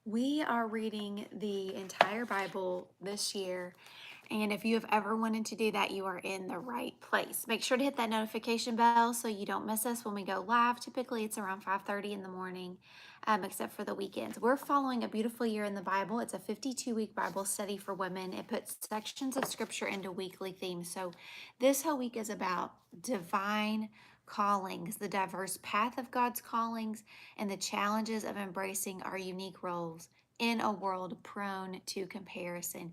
We are reading the entire Bible this year. And if you have ever wanted to do that, you are in the right place. Make sure to hit that notification bell so you don't miss us when we go live. Typically, it's around 5:30 in the morning, except for the weekends. We're following a beautiful year in the Bible. It's a 52-week Bible study for women. It puts sections of scripture into weekly themes. So this whole week is about divine callings, the diverse path of God's callings, and the challenges of embracing our unique roles in a world prone to comparison.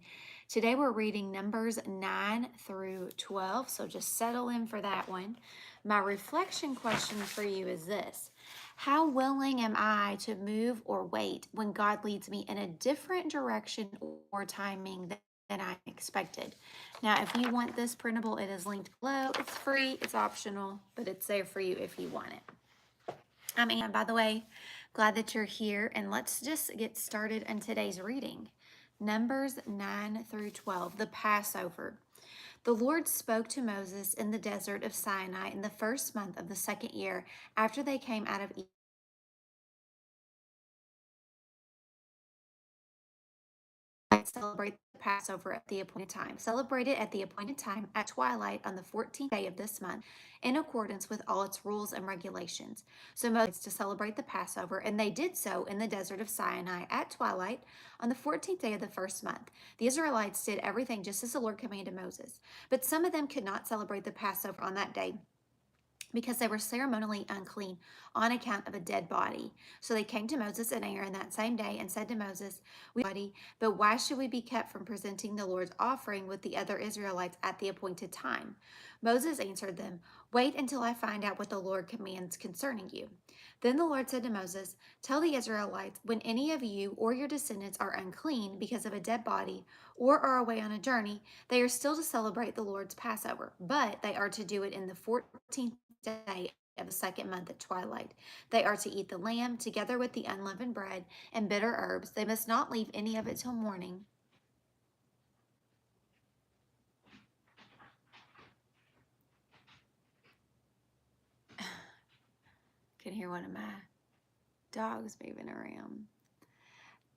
Today we're reading Numbers 9 through 12, so just settle in for that one. My reflection question for you is this: how willing am I to move or wait when God leads me in a different direction or timing than I expected? Now, if you want this printable, it is linked below. It's free, it's optional, but it's there for you if you want it. I'm Ann, by the way. Glad that you're here, and let's just get started in today's reading. Numbers 9 through 12, the Passover. The Lord spoke to Moses in the desert of Sinai in the first month of the second year after they came out of Egypt. Celebrate the Passover at the appointed time. Celebrate it at the appointed time at twilight on the 14th day of this month, in accordance with all its rules and regulations. So Moses to celebrate the Passover, and they did so in the desert of Sinai at twilight on the 14th day of the first month. The Israelites did everything just as the Lord commanded Moses. But some of them could not celebrate the Passover on that day because they were ceremonially unclean on account of a dead body. So they came to Moses and Aaron that same day and said to Moses, "We body, but why should we be kept from presenting the Lord's offering with the other Israelites at the appointed time?" Moses answered them, "Wait until I find out what the Lord commands concerning you." Then the Lord said to Moses, "Tell the Israelites, when any of you or your descendants are unclean because of a dead body or are away on a journey, they are still to celebrate the Lord's Passover, but they are to do it in the 14th day of the second month at twilight. They are to eat the lamb together with the unleavened bread and bitter herbs. They must not leave any of it till morning." Can hear one of my dogs moving around.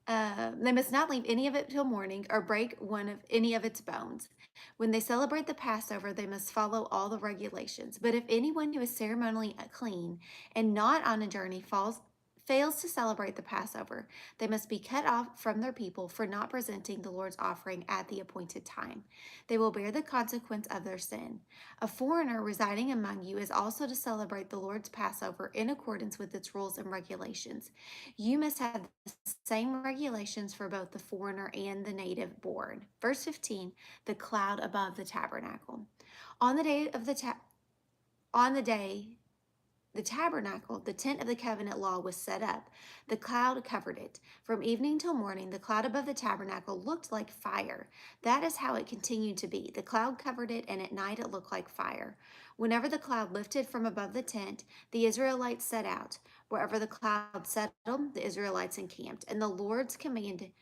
They must not leave any of it till morning or break one of any of its bones. When they celebrate the Passover, they must follow all the regulations. But if anyone who is ceremonially clean and not on a journey fails to celebrate the Passover, they must be cut off from their people for not presenting the Lord's offering at the appointed time. They will bear the consequence of their sin. A foreigner residing among you is also to celebrate the Lord's Passover in accordance with its rules and regulations. You must have the same regulations for both the foreigner and the native born. Verse 15, the cloud above the tabernacle. On the day of on the day the tabernacle, the tent of the covenant law, was set up. The cloud covered it. From evening till morning, the cloud above the tabernacle looked like fire. That is how it continued to be. The cloud covered it, and at night it looked like fire. Whenever the cloud lifted from above the tent, the Israelites set out. Wherever the cloud settled, the Israelites encamped. And the Lord's command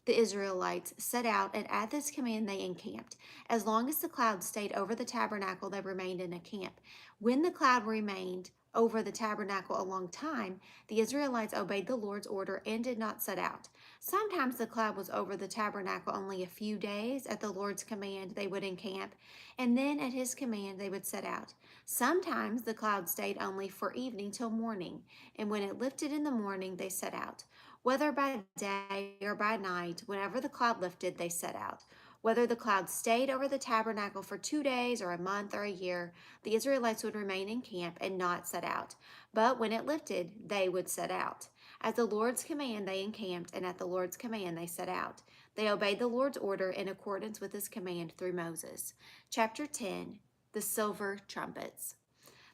the Israelites set out, and at this command they encamped. As long as the cloud stayed over the tabernacle, they remained in a camp. When the cloud remained over the tabernacle a long time, the Israelites obeyed the Lord's order and did not set out. Sometimes the cloud was over the tabernacle only a few days. At the Lord's command, they would encamp, and then at his command, they would set out. Sometimes the cloud stayed only for evening till morning, and when it lifted in the morning, they set out. Whether by day or by night, whenever the cloud lifted, they set out. Whether the cloud stayed over the tabernacle for 2 days or a month or a year, the Israelites would remain in camp and not set out. But when it lifted, they would set out. At the Lord's command, they encamped, and at the Lord's command, they set out. They obeyed the Lord's order in accordance with his command through Moses. Chapter 10, the silver trumpets.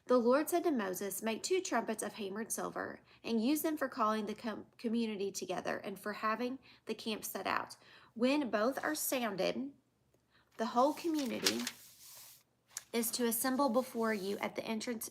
The Lord said to Moses, "Make 2 trumpets of hammered silver, and use them for calling the community together and for having the camp set out. When both are sounded, the whole community is to assemble before you at the entrance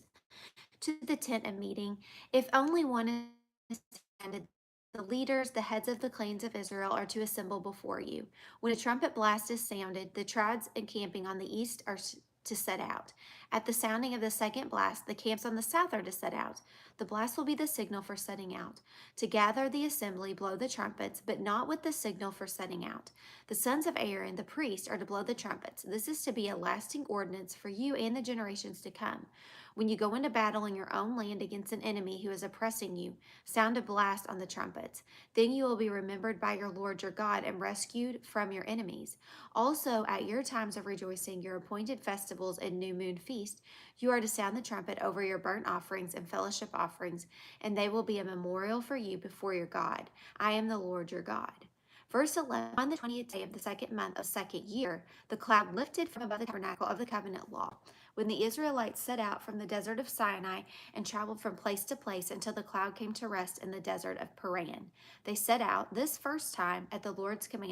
to the tent of meeting. If only one is sounded, the leaders, the heads of the clans of Israel, are to assemble before you. When a trumpet blast is sounded, the tribes encamping on the east are to set out. At the sounding of the second blast, the camps on the south are to set out. The blast will be the signal for setting out. To gather the assembly, blow the trumpets, but not with the signal for setting out. The sons of Aaron, the priest, are to blow the trumpets. This is to be a lasting ordinance for you and the generations to come. When you go into battle in your own land against an enemy who is oppressing you, sound a blast on the trumpets. Then you will be remembered by your Lord your God and rescued from your enemies. Also, at your times of rejoicing, your appointed festivals and new moon feast, you are to sound the trumpet over your burnt offerings and fellowship offerings, and they will be a memorial for you before your God. I am the Lord your God. Verse 11, on the 20th day of the second month of the second year, the cloud lifted from above the tabernacle of the covenant law. When the Israelites set out from the desert of Sinai and traveled from place to place until the cloud came to rest in the desert of Paran, they set out this first time at the Lord's command